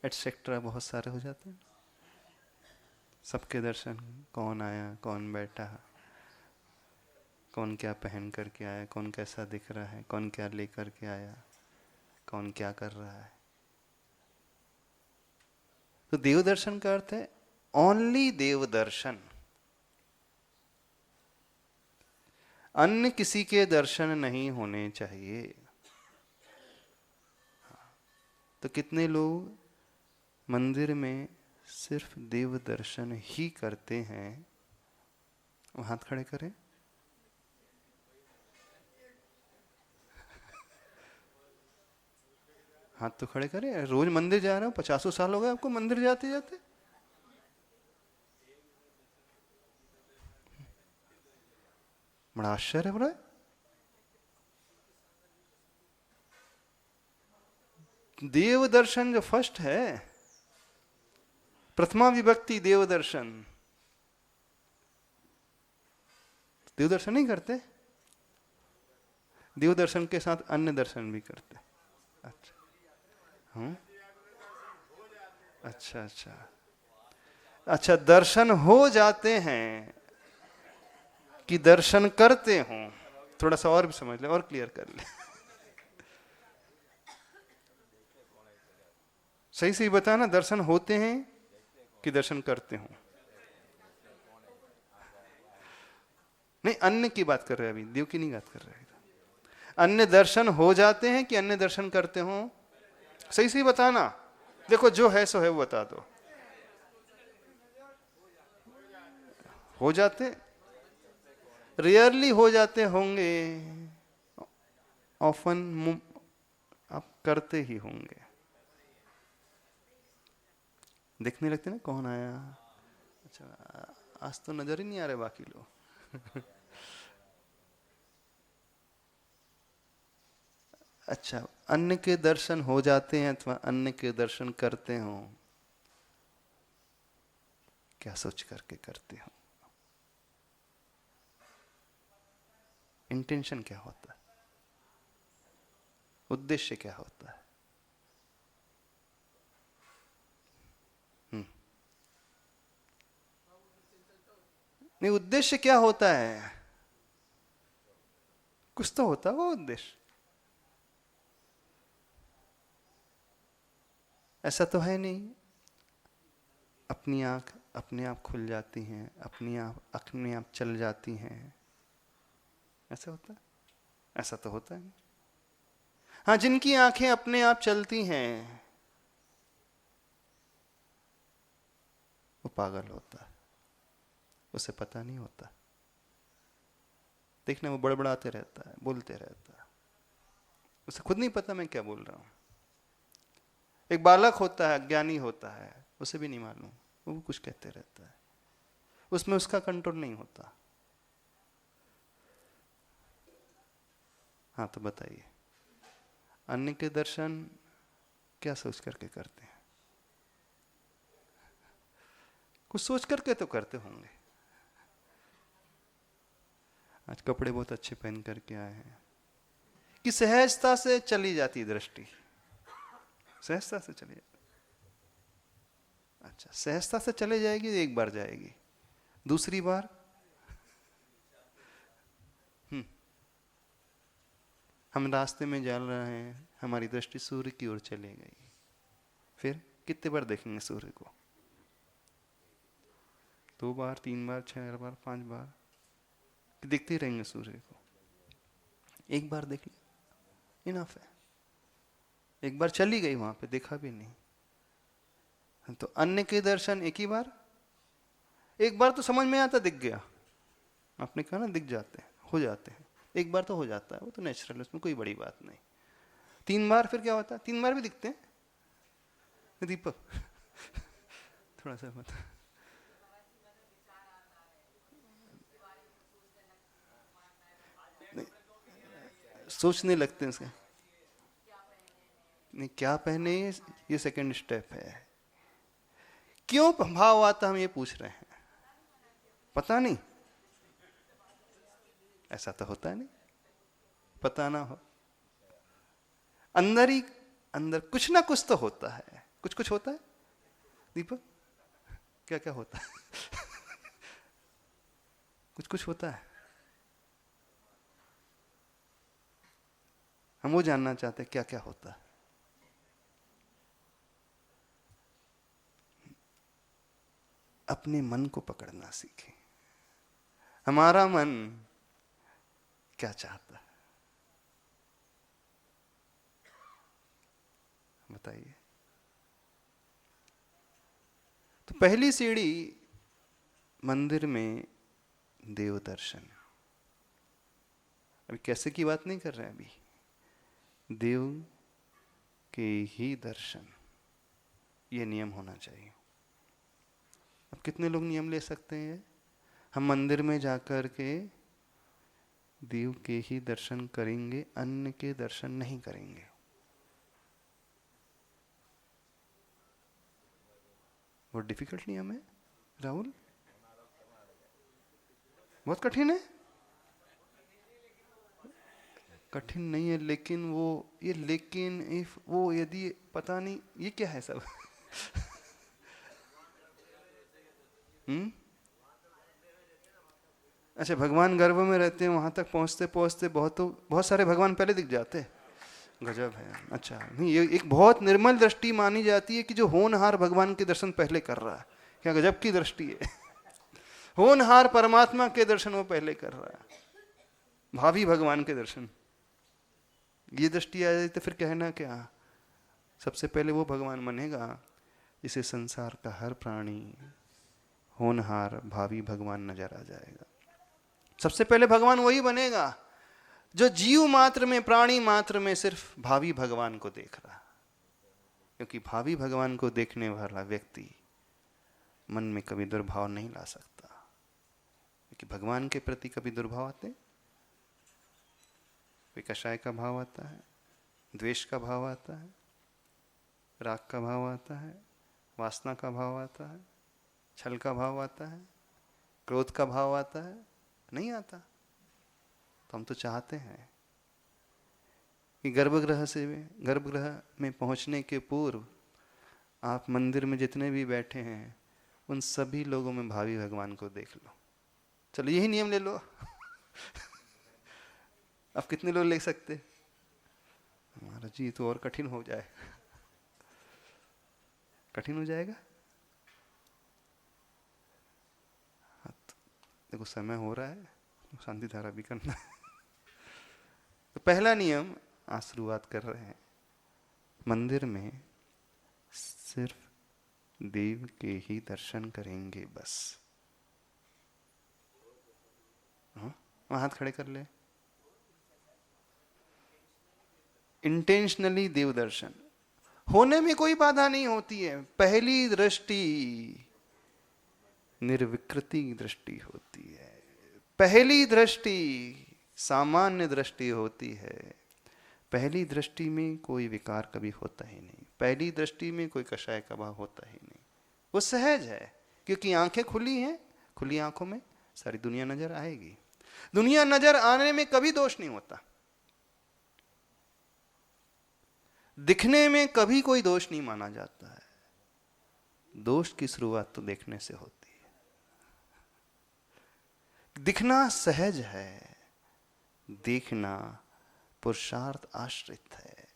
एटसेट्रा बहुत सारे हो जाते हैं। सबके दर्शन, कौन आया, कौन बैठा, कौन क्या पहन करके आया, कौन कैसा दिख रहा है, कौन क्या लेकर के आया, कौन क्या कर रहा है। तो देव दर्शन का अर्थ है ओनली देव दर्शन, अन्य किसी के दर्शन नहीं होने चाहिए। तो कितने लोग मंदिर में सिर्फ देव दर्शन ही करते हैं? वो हाथ खड़े करें। हाथ तो खड़े करें। रोज मंदिर जा रहे हो, 50 साल हो गए आपको मंदिर जाते जाते। बड़ा आश्चर्य हो रहा है। देव दर्शन जो फर्स्ट है, प्रथमा विभक्ति देव दर्शन। देव दर्शन नहीं करते, देव दर्शन के साथ अन्य दर्शन भी करते। अच्छा, अच्छा अच्छा अच्छा, दर्शन हो जाते हैं कि दर्शन करते हो? थोड़ा सा और भी समझ ले और क्लियर कर ले। सही सही बताना, दर्शन होते हैं कि दर्शन करते हो? नहीं, अन्य की बात कर रहे हैं, अभी देव की नहीं बात कर रहे हैं। अन्य दर्शन हो जाते हैं कि अन्य दर्शन करते हो? सही सही बताना। देखो, जो है सो है वो बता दो। हो जाते, रेयरली हो जाते होंगे, ऑफन आप करते ही होंगे। देखने लगते ना कौन आया। अच्छा, आज तो नजर ही नहीं आ रहे बाकी लोग। अच्छा, अन्य के दर्शन हो जाते हैं अथवा अन्य के दर्शन करते हो, क्या सोच करके करते हो? इंटेंशन क्या होता है? उद्देश्य क्या होता है? नहीं, उद्देश्य क्या होता है? कुछ तो होता है वो उद्देश्य। ऐसा तो है नहीं अपनी आंख अपने आप खुल जाती हैं, अपने आप चल जाती हैं, ऐसा होता है? ऐसा तो होता है नहीं। हाँ, जिनकी आंखें अपने आप चलती हैं वो पागल होता है, उसे पता नहीं होता। देखना, वो बड़बड़ाते रहता है, बोलते रहता है, उसे खुद नहीं पता मैं क्या बोल रहा हूं। एक बालक होता है, अज्ञानी होता है, उसे भी नहीं मालूम, वो कुछ कहते रहता है, उसमें उसका कंट्रोल नहीं होता। हाँ, तो बताइए, अन्य के दर्शन क्या सोच करके करते हैं? कुछ सोच करके तो करते होंगे। आज कपड़े बहुत अच्छे पहन करके आए हैं कि सहजता से चली जाती दृष्टि, सहजता से चले जाए। अच्छा, सहजता से चले जाएगी तो एक बार जाएगी, दूसरी बार हम रास्ते में चल रहे हैं, हमारी दृष्टि सूर्य की ओर चली गई, फिर कितने बार देखेंगे सूर्य को? 2 बार, 3 बार, 6 बार, 5 बार दिखते रहेंगे सूर्य को? एक बार देख लिया इनफ है। एक बार चली गई वहां पे, देखा भी नहीं। तो अन्य के दर्शन एक ही बार, एक बार तो समझ में आता, दिख गया, आपने कहा ना दिख जाते हैं, हो जाते हैं, एक बार तो हो जाता है, वो तो नेचुरल है, उसमें कोई बड़ी बात नहीं। 3 बार फिर क्या होता है? 3 बार भी दिखते हैं दीपक थोड़ा सा मत सोचने लगते हैं उसका, नहीं क्या पहने, ये सेकंड स्टेप है। क्यों भाव आता हम ये पूछ रहे हैं, पता नहीं, ऐसा तो होता नहीं, पता ना हो, अंदर ही अंदर कुछ ना कुछ तो होता है, कुछ कुछ होता है दीपक, क्या क्या होता है कुछ कुछ होता है, हम वो जानना चाहते हैं क्या क्या होता है। अपने मन को पकड़ना सीखें, हमारा मन क्या चाहता है बताइए। तो पहली सीढ़ी मंदिर में देव दर्शन। अभी कैसे की बात नहीं कर रहे हैं, अभी देव के ही दर्शन, ये नियम होना चाहिए। अब कितने लोग नियम ले सकते हैं? हम मंदिर में जाकर के देव के ही दर्शन करेंगे, अन्य के दर्शन नहीं करेंगे। वो डिफिकल्ट नियम है राहुल, बहुत कठिन है। कठिन नहीं है, लेकिन वो ये लेकिन इफ वो यदि पता नहीं ये क्या है सब अच्छा, भगवान गर्भ में रहते हैं, वहां तक पहुंचते पहुंचते बहुत सारे भगवान पहले दिख जाते हैं, गजब है। अच्छा नहीं, ये एक बहुत निर्मल दृष्टि मानी जाती है कि जो होनहार भगवान के दर्शन पहले कर रहा है, क्या गजब की दृष्टि है होनहार परमात्मा के दर्शन वो पहले कर रहा है, भावी भगवान के दर्शन। ये दृष्टि आ जाए तो फिर कहना क्या, सबसे पहले वो भगवान बनेगा जिसे संसार का हर प्राणी होनहार भावी भगवान नजर आ जाएगा। सबसे पहले भगवान वही बनेगा जो जीव मात्र में, प्राणी मात्र में सिर्फ भावी भगवान को देख रहा, क्योंकि भावी भगवान को देखने वाला व्यक्ति मन में कभी दुर्भाव नहीं ला सकता, क्योंकि भगवान के प्रति कभी दुर्भाव आते, कोई कषाय का भाव आता है, द्वेष का भाव आता है, राग का भाव आता है, वासना का भाव आता है, छल का भाव आता है, क्रोध का भाव आता है, नहीं आता। तो हम तो चाहते हैं कि गर्भगृह में पहुंचने के पूर्व आप मंदिर में जितने भी बैठे हैं उन सभी लोगों में भावी भगवान को देख लो। चलो यही नियम ले लो अब कितने लोग ले सकते? महाराज जी तो और कठिन हो जाए कठिन हो जाएगा। देखो समय हो रहा है, शांति धारा भी करना है तो पहला नियम आज शुरुआत कर रहे हैं, मंदिर में सिर्फ देव के ही दर्शन करेंगे बस। हाँ हाथ खड़े कर ले। इंटेंशनली देव दर्शन होने में कोई बाधा नहीं होती है। पहली दृष्टि निर्विकृति दृष्टि होती है, पहली दृष्टि सामान्य दृष्टि होती है, पहली दृष्टि में कोई विकार कभी होता ही नहीं, पहली दृष्टि में कोई कषाय का भाव होता ही नहीं, वो सहज है, क्योंकि आंखें खुली हैं, खुली आंखों में सारी दुनिया नजर आएगी। दुनिया नजर आने में कभी दोष नहीं होता। दिखने में कभी कोई दोष नहीं माना जाता है। दोष की शुरुआत तो देखने से होती है। दिखना सहज है, देखना पुरुषार्थ आश्रित है।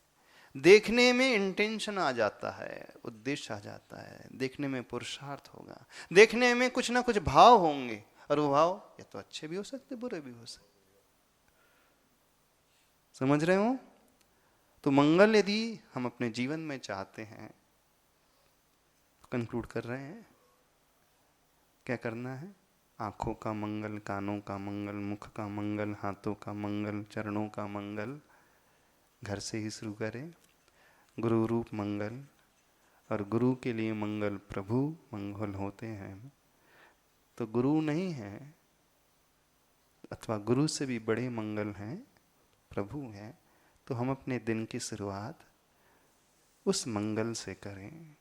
देखने में इंटेंशन आ जाता है, उद्देश्य आ जाता है। देखने में पुरुषार्थ होगा, देखने में कुछ ना कुछ भाव होंगे, और वो भाव या तो अच्छे भी हो सकते, बुरे भी हो सकते। समझ रहे हो? तो मंगल यदि हम अपने जीवन में चाहते हैं, कंक्लूड कर रहे हैं, क्या करना है? आंखों का मंगल, कानों का मंगल, मुख का मंगल, हाथों का मंगल, चरणों का मंगल। घर से ही शुरू करें। गुरु रूप मंगल, और गुरु के लिए मंगल प्रभु मंगल होते हैं। तो गुरु नहीं है, अथवा गुरु से भी बड़े मंगल हैं, प्रभु हैं। तो हम अपने दिन की शुरुआत उस मंगल से करें।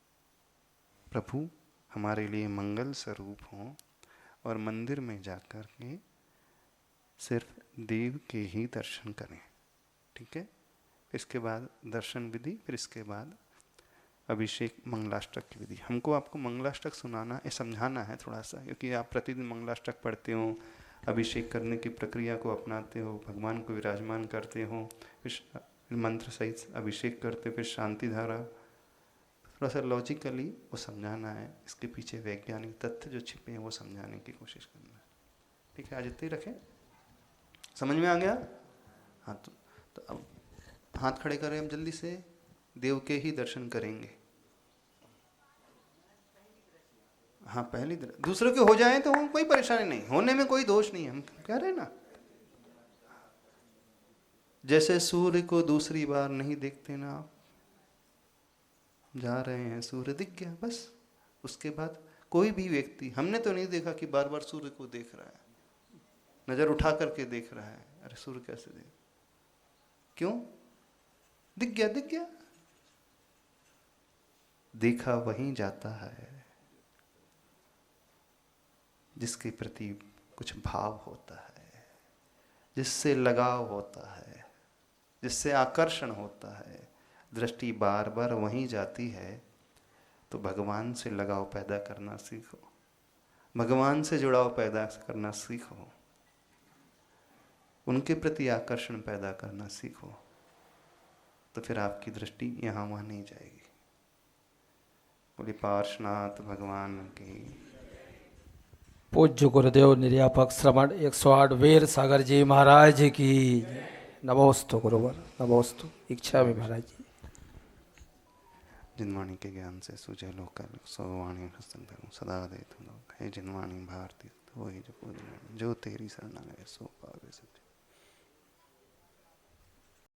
प्रभु हमारे लिए मंगल स्वरूप हों, और मंदिर में जाकर के सिर्फ देव के ही दर्शन करें। ठीक है? इसके बाद दर्शन विधि, फिर इसके बाद अभिषेक मंगलाष्टक की विधि। हमको आपको मंगलाष्टक सुनाना है, समझाना है थोड़ा सा, क्योंकि आप प्रतिदिन मंगलाष्टक पढ़ते हो, अभिषेक करने की प्रक्रिया को अपनाते हो, भगवान को विराजमान करते हो, फिर मंत्र सहित अभिषेक करते हो, फिर शांति धारा। थोड़ा सा लॉजिकली वो समझाना है, इसके पीछे वैज्ञानिक तथ्य जो छिपे हैं वो समझाने की कोशिश करना है। ठीक है? आज इतने ही रखें। समझ में आ गया? हाँ, तो अब हाथ खड़े करें। हम जल्दी से देव के ही दर्शन करेंगे। हाँ, पहली दूसरों के हो जाए तो कोई परेशानी नहीं, होने में कोई दोष नहीं है। हम कह रहे हैं ना, जैसे सूर्य को दूसरी बार नहीं देखते ना आप, जा रहे हैं सूर्य दिख गया, बस। उसके बाद कोई भी व्यक्ति, हमने तो नहीं देखा कि बार बार सूर्य को देख रहा है, नजर उठा करके देख रहा है। अरे सूर्य कैसे देख? क्यों? दिख गया, दिख गया। देखा वहीं जाता है जिसके प्रति कुछ भाव होता है, जिससे लगाव होता है, जिससे आकर्षण होता है। दृष्टि बार बार वहीं जाती है, तो भगवान से लगाव पैदा करना सीखो, भगवान से जुड़ाव पैदा करना सीखो, उनके प्रति आकर्षण पैदा करना सीखो। तो फिर आपकी दृष्टि यहाँ वहाँ नहीं जाएगी। बोले पार्श्वनाथ भगवान की। पूज्य गुरुदेव निर्यापक श्रमण 108 वीर सागर जी महाराज की। नमोस्तु गुरुवर, नमोस्तु। इच्छा में महाराज जी। जिनवाणी के ज्ञान से सुजय लोकल सौवाणी सदा दे तुम लोग। हे जिनवाणी भारती, वो ही जो पूजन जो तेरी शरण गए सो पावे सब।